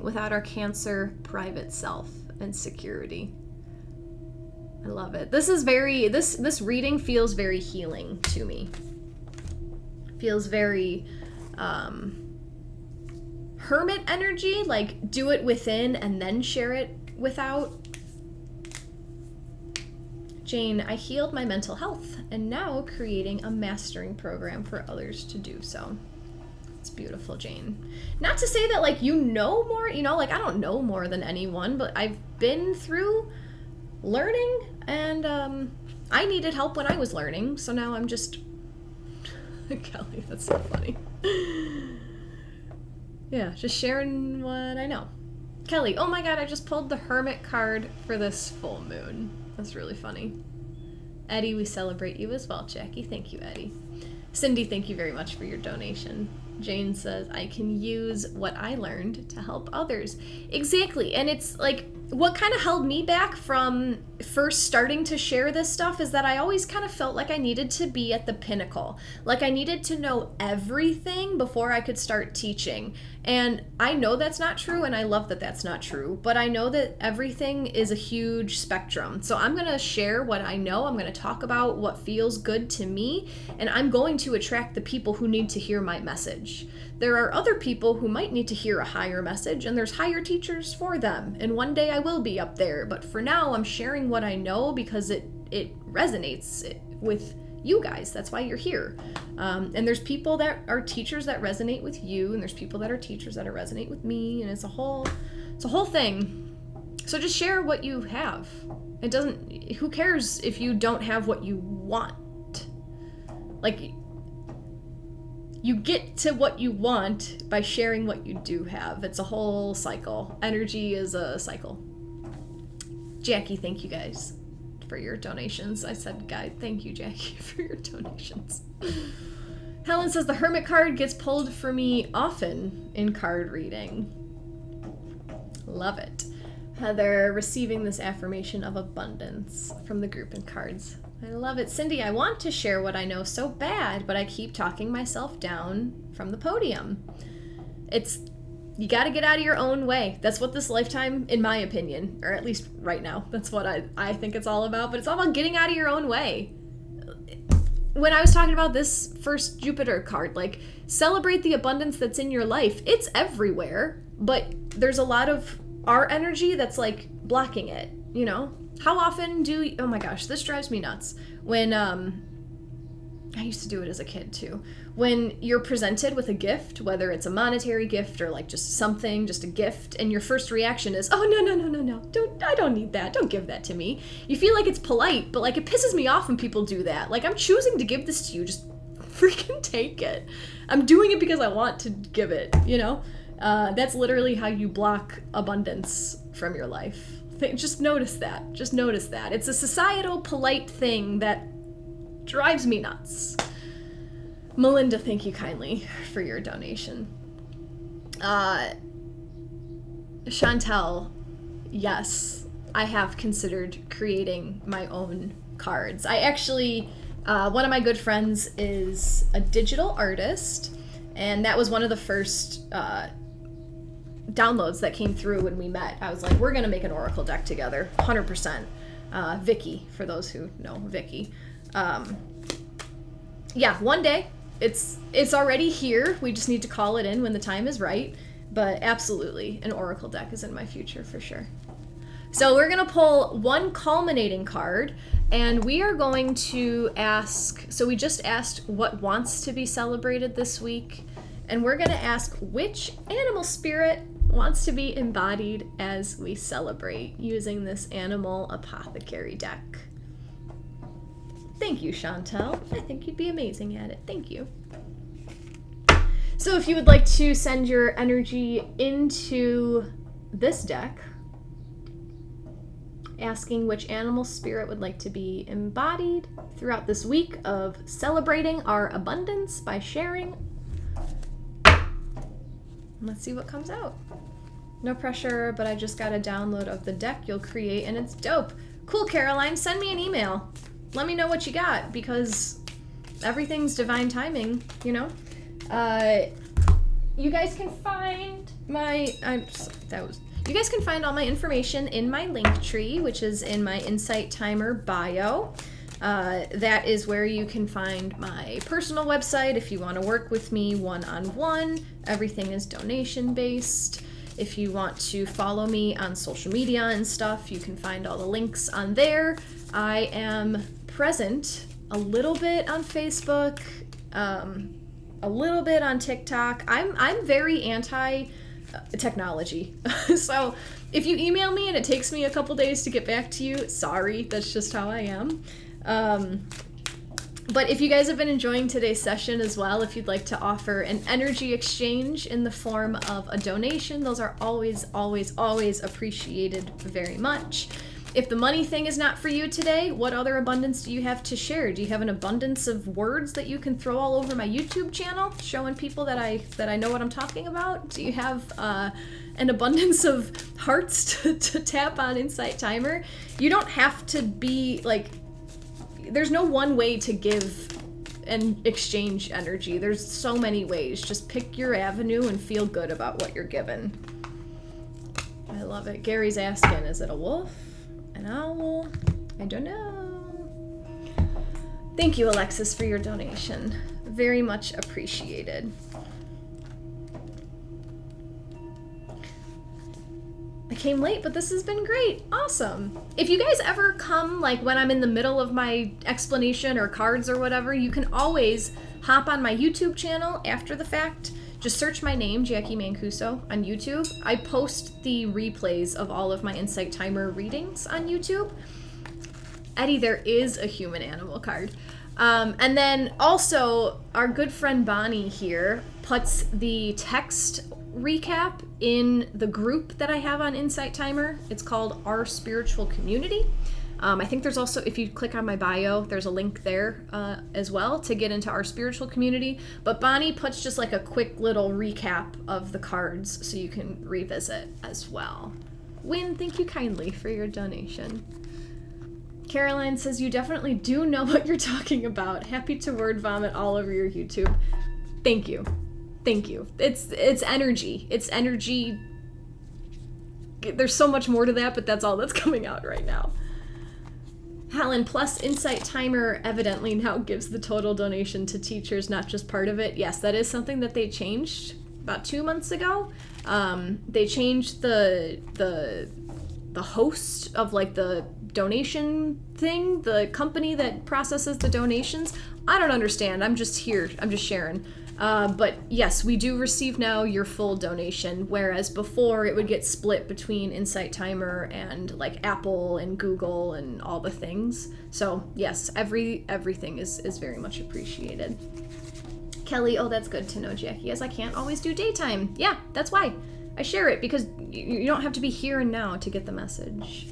without our Cancer private self and security. I love it. This is very, this reading feels very healing to me. Feels very, hermit energy, like do it within and then share it without. Jane, I healed my mental health and now creating a mastering program for others to do so. It's beautiful, Jane. Not to say that like you know more, you know, like I don't know more than anyone, but I've been through learning and I needed help when I was learning, so now I'm just Kelly, that's so funny. Yeah, just sharing what I know. Kelly, oh my god, I just pulled the Hermit card for this full moon. That's really funny. Eddie, we celebrate you as well, Jackie. Thank you, Eddie. Cindy, thank you very much for your donation. Jane says, I can use what I learned to help others. Exactly. And it's like, what kind of held me back from first starting to share this stuff is that I always kind of felt like I needed to be at the pinnacle. Like I needed to know everything before I could start teaching. And I know that's not true, and I love that that's not true, but I know that everything is a huge spectrum. So I'm going to share what I know. I'm going to talk about what feels good to me, and I'm going to attract the people who need to hear my message. There are other people who might need to hear a higher message, and there's higher teachers for them. And one day I will be up there. But for now, I'm sharing what I know because it resonates with you guys. That's why you're here. And there's people that are teachers that resonate with you, and there's people that are teachers that resonate with me, and it's a whole thing. So just share what you have. It doesn't. Who cares if you don't have what you want? Like. You get to what you want by sharing what you do have. It's a whole cycle. Energy is a cycle. Jackie, thank you guys for your donations. I said, guy, thank you, Jackie, for your donations. Helen says, the Hermit card gets pulled for me often in card reading. Love it. Heather, receiving this affirmation of abundance from the group in cards. I love it. Cindy, I want to share what I know so bad, but I keep talking myself down from the podium. You got to get out of your own way. That's what this lifetime, in my opinion, or at least right now, that's what I think it's all about, but it's all about getting out of your own way. When I was talking about this first Jupiter card, like, celebrate the abundance that's in your life. It's everywhere, but there's a lot of our energy that's, like, blocking it, you know? How often oh my gosh, this drives me nuts. When, I used to do it as a kid too. When you're presented with a gift, whether it's a monetary gift or like just something, just a gift, and your first reaction is, oh, no, I don't need that. Don't give that to me. You feel like it's polite, but like it pisses me off when people do that. Like, I'm choosing to give this to you, just freaking take it. I'm doing it because I want to give it, you know? That's literally how you block abundance from your life. Just notice that. Just notice that. It's a societal, polite thing that drives me nuts. Melinda, thank you kindly for your donation. Chantel, yes, I have considered creating my own cards. I actually, one of my good friends is a digital artist, and that was one of the first downloads that came through when we met. I was like, we're gonna make an oracle deck together, 100%. Vicky, for those who know Vicky. Yeah, one day. It's already here. We just need to call it in when the time is right. But absolutely, an oracle deck is in my future for sure. So we're gonna pull one culminating card, and we are going to ask, so we just asked what wants to be celebrated this week, and we're gonna ask which animal spirit wants to be embodied as we celebrate using this animal apothecary deck. Thank you, Chantel. I think you'd be amazing at it. Thank you. So if you would like to send your energy into this deck, asking which animal spirit would like to be embodied throughout this week of celebrating our abundance by sharing. Let's see what comes out. No pressure, but I just got a download of the deck you'll create, and it's dope. Cool, Caroline. Send me an email. Let me know what you got, because everything's divine timing, you know? You guys can find my... You guys can find all my information in my link tree, which is in my Insight Timer bio. That is where you can find my personal website if you want to work with me one-on-one. Everything is donation-based. If you want to follow me on social media and stuff, you can find all the links on there. I am present a little bit on Facebook, a little bit on TikTok. I'm very anti-technology. So if you email me and it takes me a couple days to get back to you, sorry, that's just how I am. But if you guys have been enjoying today's session as well, if you'd like to offer an energy exchange in the form of a donation, those are always, always, always appreciated very much. If the money thing is not for you today, what other abundance do you have to share? Do you have an abundance of words that you can throw all over my YouTube channel, showing people that I know what I'm talking about? Do you have an abundance of hearts to tap on Insight Timer? You don't have to be like, there's no one way to give and exchange energy. There's so many ways. Just pick your avenue and feel good about what you're given. I love it. Gary's asking, is it a wolf? An owl? I don't know. Thank you, Alexis, for your donation. Very much appreciated. I came late, but this has been great. Awesome. If you guys ever come, like when I'm in the middle of my explanation or cards or whatever, you can always hop on my YouTube channel after the fact. Just search my name, Jacqui Mancuso, on YouTube. I post the replays of all of my Insight Timer readings on YouTube. Eddie, there is a human animal card. And then also, our good friend Bonnie here puts the text recap in the group that I have on Insight Timer. It's called Our Spiritual Community. I think there's also, if you click on my bio, there's a link there as well to get into our spiritual community. But Bonnie puts just like a quick little recap of the cards so you can revisit as well. Wynn, thank you kindly for your donation. Caroline says, you definitely do know what you're talking about. Happy to word vomit all over your YouTube. Thank you. Thank you. It's energy. It's energy. There's so much more to that, but that's all that's coming out right now. Helen, plus Insight Timer evidently now gives the total donation to teachers, not just part of it. Yes, that is something that they changed about 2 months ago. They changed the host of like the donation thing, the company that processes the donations. I don't understand. I'm just here. I'm just sharing. But yes, we do receive now your full donation, whereas before it would get split between Insight Timer and like Apple and Google and all the things. So yes, everything is very much appreciated. Kelly, oh, that's good to know, Jackie, as I can't always do daytime. Yeah, that's why I share it, because you don't have to be here and now to get the message.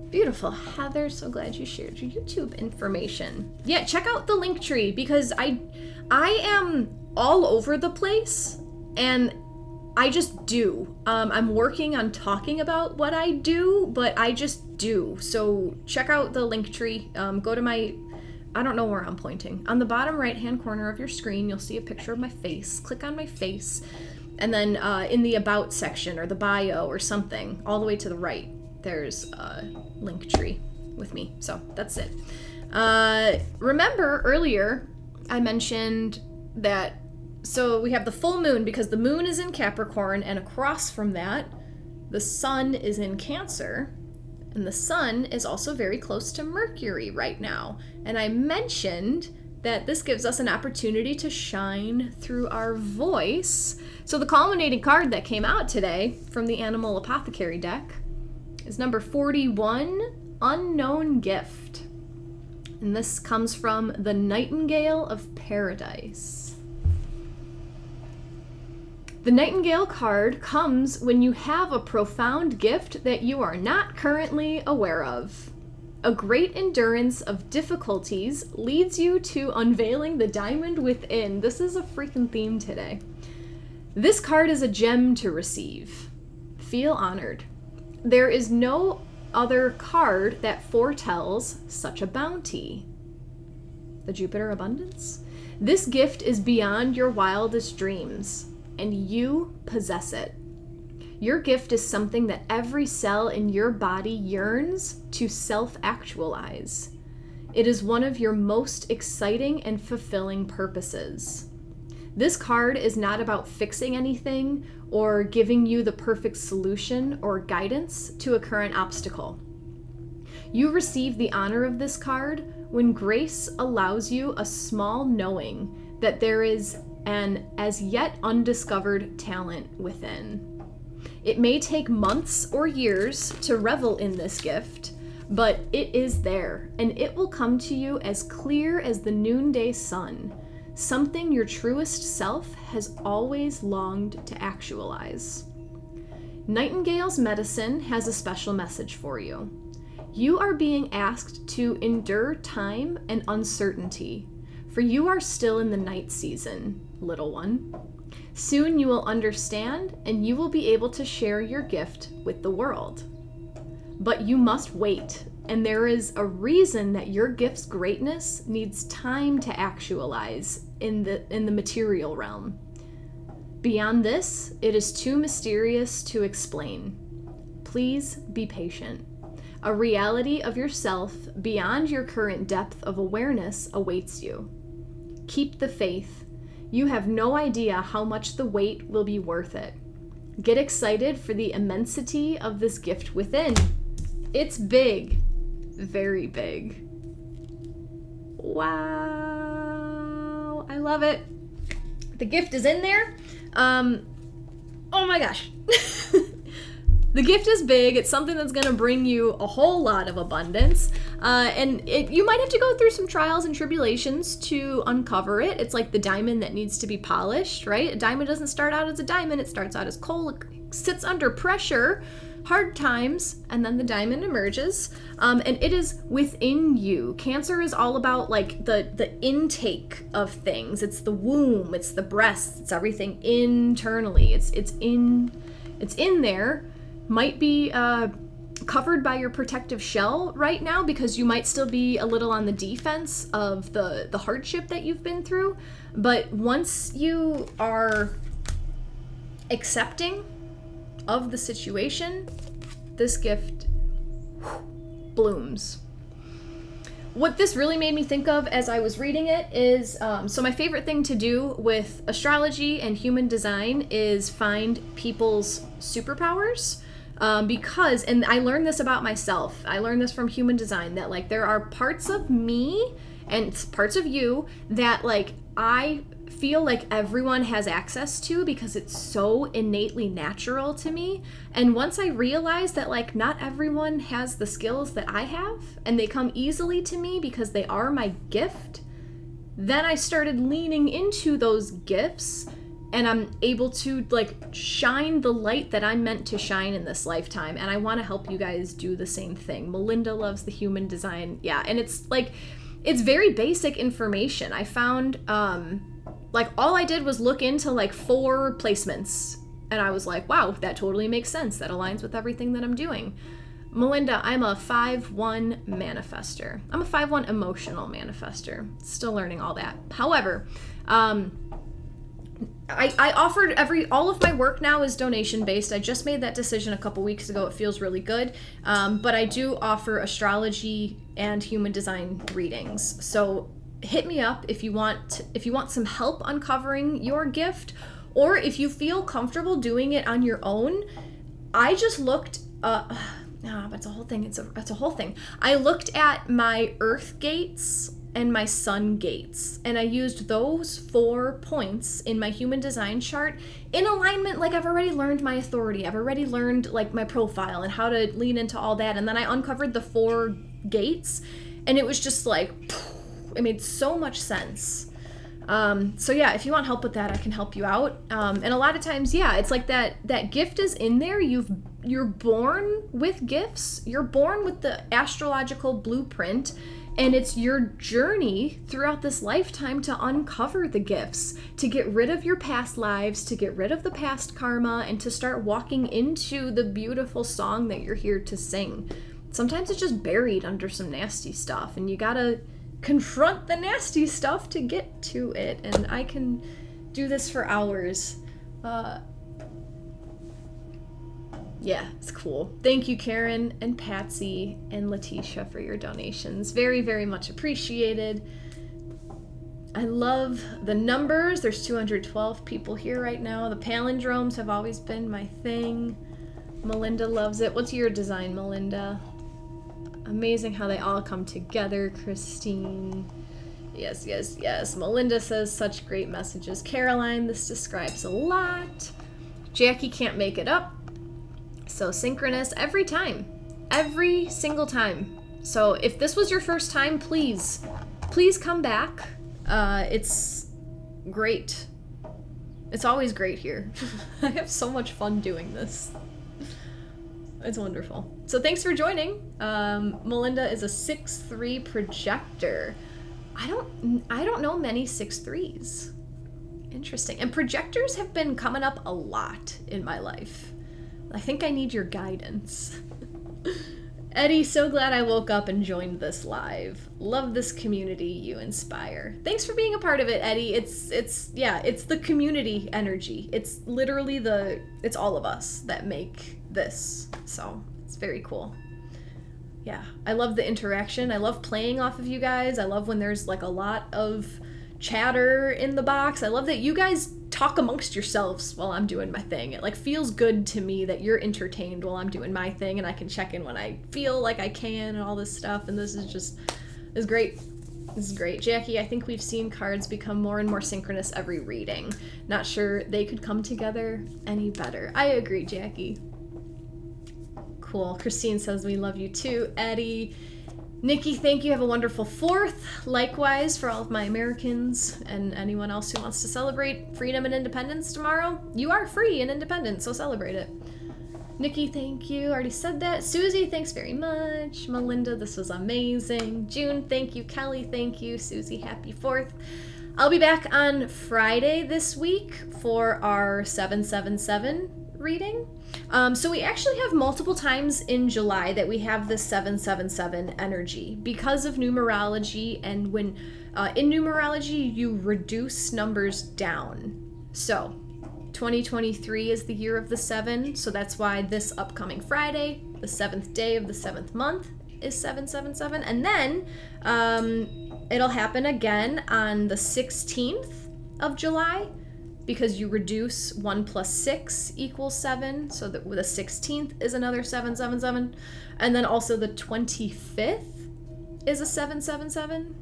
Beautiful. Heather, so glad you shared your YouTube information. Yeah, check out the link tree, because I am all over the place and I just do. I'm working on talking about what I do, but I just do. So check out the link tree. Go to my, I don't know where I'm pointing. On the bottom right-hand corner of your screen, you'll see a picture of my face. Click on my face. And then in the About section or the bio or something, all the way to the right, there's a link tree with me. So that's it. Remember earlier I mentioned that, so we have the full moon because the moon is in Capricorn, and across from that, the sun is in Cancer, and the sun is also very close to Mercury right now. And I mentioned that this gives us an opportunity to shine through our voice. So the culminating card that came out today from the Animal Apothecary deck is number 41, Unknown Gift. And this comes from the Nightingale of Paradise. The Nightingale card comes when you have a profound gift that you are not currently aware of. A great endurance of difficulties leads you to unveiling the diamond within. This is a freaking theme today. This card is a gem to receive. Feel honored. There is no other card that foretells such a bounty. The Jupiter Abundance. This gift is beyond your wildest dreams, and you possess it. Your gift is something that every cell in your body yearns to self-actualize. It is one of your most exciting and fulfilling purposes. This card is not about fixing anything or giving you the perfect solution or guidance to a current obstacle. You receive the honor of this card when grace allows you a small knowing that there is an as yet undiscovered talent within. It may take months or years to revel in this gift, but it is there, and it will come to you as clear as the noonday sun, something your truest self has always longed to actualize. Nightingale's medicine has a special message for you. You are being asked to endure time and uncertainty, for you are still in the night season, little one. Soon you will understand, and you will be able to share your gift with the world. But you must wait, and there is a reason that your gift's greatness needs time to actualize in the material realm. Beyond this, it is too mysterious to explain. Please be patient. A reality of yourself beyond your current depth of awareness awaits you. Keep the faith. You have no idea how much the wait will be worth it. Get excited for the immensity of this gift within. It's big, very big. Wow, I love it. The gift is in there. Oh my gosh. The gift is big. It's something that's going to bring you a whole lot of abundance. And you might have to go through some trials and tribulations to uncover it. It's like the diamond that needs to be polished, right? A diamond doesn't start out as a diamond. It starts out as coal. It sits under pressure, hard times, and then the diamond emerges. And it is within you. Cancer is all about like the intake of things. It's the womb. It's the breasts. It's everything internally. It's in there. Might be covered by your protective shell right now because you might still be a little on the defense of the hardship that you've been through. But once you are accepting of the situation, this gift blooms. What this really made me think of as I was reading it is, so my favorite thing to do with astrology and human design is find people's superpowers. Because, and I learned this about myself, I learned this from human design, that like there are parts of me and parts of you that like I feel like everyone has access to because it's so innately natural to me. And once I realized that like not everyone has the skills that I have and they come easily to me because they are my gift, then I started leaning into those gifts. And I'm able to like shine the light that I'm meant to shine in this lifetime. And I want to help you guys do the same thing. Melinda loves the human design. Yeah. And it's like, it's very basic information. I found, like all I did was look into like 4 placements. And I was like, wow, that totally makes sense. That aligns with everything that I'm doing. Melinda, I'm a 5-1 manifester. I'm a 5-1 emotional manifester. Still learning all that. However, I offered all of my work now is donation based. I just made that decision a couple weeks ago. It feels really good. But I do offer astrology and human design readings. So hit me up if you want some help uncovering your gift, or if you feel comfortable doing it on your own. I just looked that's a whole thing. It's a whole thing. I looked at my earth gates and my sun gates, and I used those 4 points in my human design chart in alignment. Like I've already learned my authority, I've already learned like my profile and how to lean into all that, and then I uncovered the 4 gates, and it was just like it made so much sense. So yeah, if you want help with that, I can help you out. And a lot of times, yeah, it's like that gift is in there. You're born with gifts. You're born with the astrological blueprint. And it's your journey throughout this lifetime to uncover the gifts, to get rid of your past lives, to get rid of the past karma, and to start walking into the beautiful song that you're here to sing. Sometimes it's just buried under some nasty stuff, and you gotta confront the nasty stuff to get to it. And I can do this for hours. Yeah, it's cool. Thank you, Karen and Patsy and Letitia, for your donations. Very, very much appreciated. I love the numbers. There's 212 people here right now. The palindromes have always been my thing. Melinda loves it. What's your design, Melinda? Amazing how they all come together, Christine. Yes, yes, yes. Melinda says such great messages. Caroline, this describes a lot. Jackie can't make it up. So synchronous every time. Every single time. So if this was your first time, please come back. It's great. It's always great here. I have so much fun doing this. It's wonderful. So thanks for joining. Melinda is a 6'3" projector. I don't know many 6'3s. Interesting. And projectors have been coming up a lot in my life. I think I need your guidance. Eddie, so glad I woke up and joined this live. Love this community you inspire. Thanks for being a part of it, Eddie. It's the community energy. It's literally it's all of us that make this. So it's very cool. Yeah, I love the interaction. I love playing off of you guys. I love when there's like a lot of chatter in the box. I love that you guys talk amongst yourselves while I'm doing my thing. It like feels good to me that you're entertained while I'm doing my thing, and I can check in when I feel like I can and all this stuff. And this is great. This is great. Jackie, I think we've seen cards become more and more synchronous every reading. Not sure they could come together any better. I agree, Jackie. Cool. Christine says we love you too. Eddie. Nikki, thank you. Have a wonderful 4th. Likewise for all of my Americans and anyone else who wants to celebrate freedom and independence tomorrow. You are free and independent, so celebrate it. Nikki, thank you. Already said that. Susie, thanks very much. Melinda, this was amazing. June, thank you. Kelly, thank you. Susie, happy 4th. I'll be back on Friday this week for our 777 reading. So we actually have multiple times in July that we have this 777 energy because of numerology, and when in numerology you reduce numbers down. So 2023 is the year of the 7, so that's why this upcoming Friday, the 7th day of the 7th month, is 777, and then it'll happen again on the 16th of July, because you reduce 1 plus 6 equals 7, so that the 16th is another 777, and then also the 25th is a 777.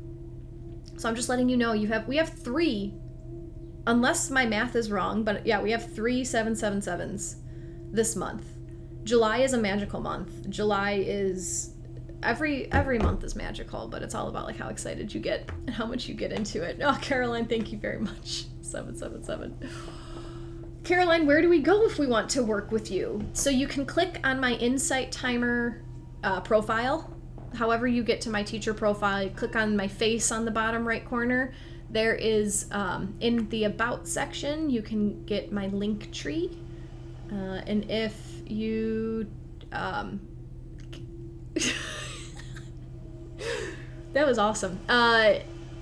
So I'm just letting you know we have 3, unless my math is wrong, but yeah, we have 3 777s this month. July is a magical month. July is every month is magical, but it's all about like how excited you get and how much you get into it. Oh, Caroline, thank you very much. 777. Caroline, where do we go if we want to work with you? So you can click on my Insight Timer profile. However you get to my teacher profile, you click on my face on the bottom right corner. There is, in the About section, you can get my link tree. And if you... that was awesome.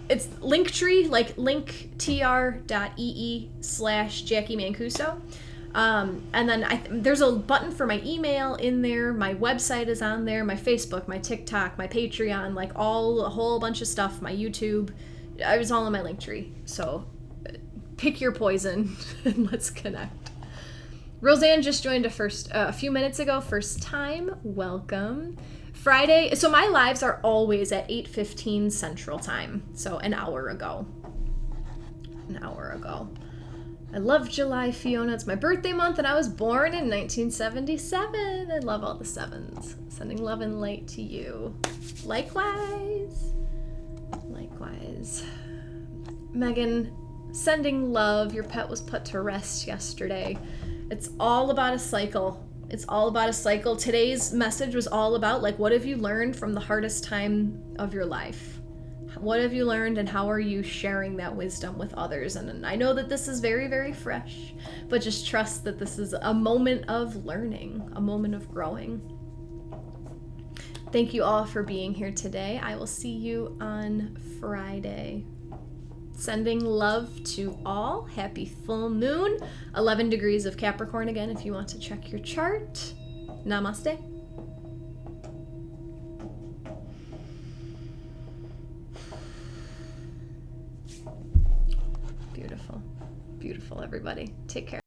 It's Linktree, like linktr.ee/Jacqui Mancuso. And then there's a button for my email in there. My website is on there. My Facebook, my TikTok, my Patreon, like a whole bunch of stuff. My YouTube. I was all on my Linktree. So pick your poison and let's connect. Roseanne just joined a few minutes ago. First time. Welcome. Friday, so my lives are always at 8:15 Central Time, so an hour ago. I love July, Fiona. It's my birthday month, and I was born in 1977. I love all the 7s. Sending love and light to you. Likewise. Megan, sending love. Your pet was put to rest yesterday. It's all about a cycle. Today's message was all about, like, what have you learned from the hardest time of your life? What have you learned, and how are you sharing that wisdom with others? And I know that this is very, very fresh, but just trust that this is a moment of learning, a moment of growing. Thank you all for being here today. I will see you on Friday. Sending love to all. Happy full moon. 11 degrees of Capricorn again if you want to check your chart. Namaste. Beautiful. Beautiful, everybody. Take care.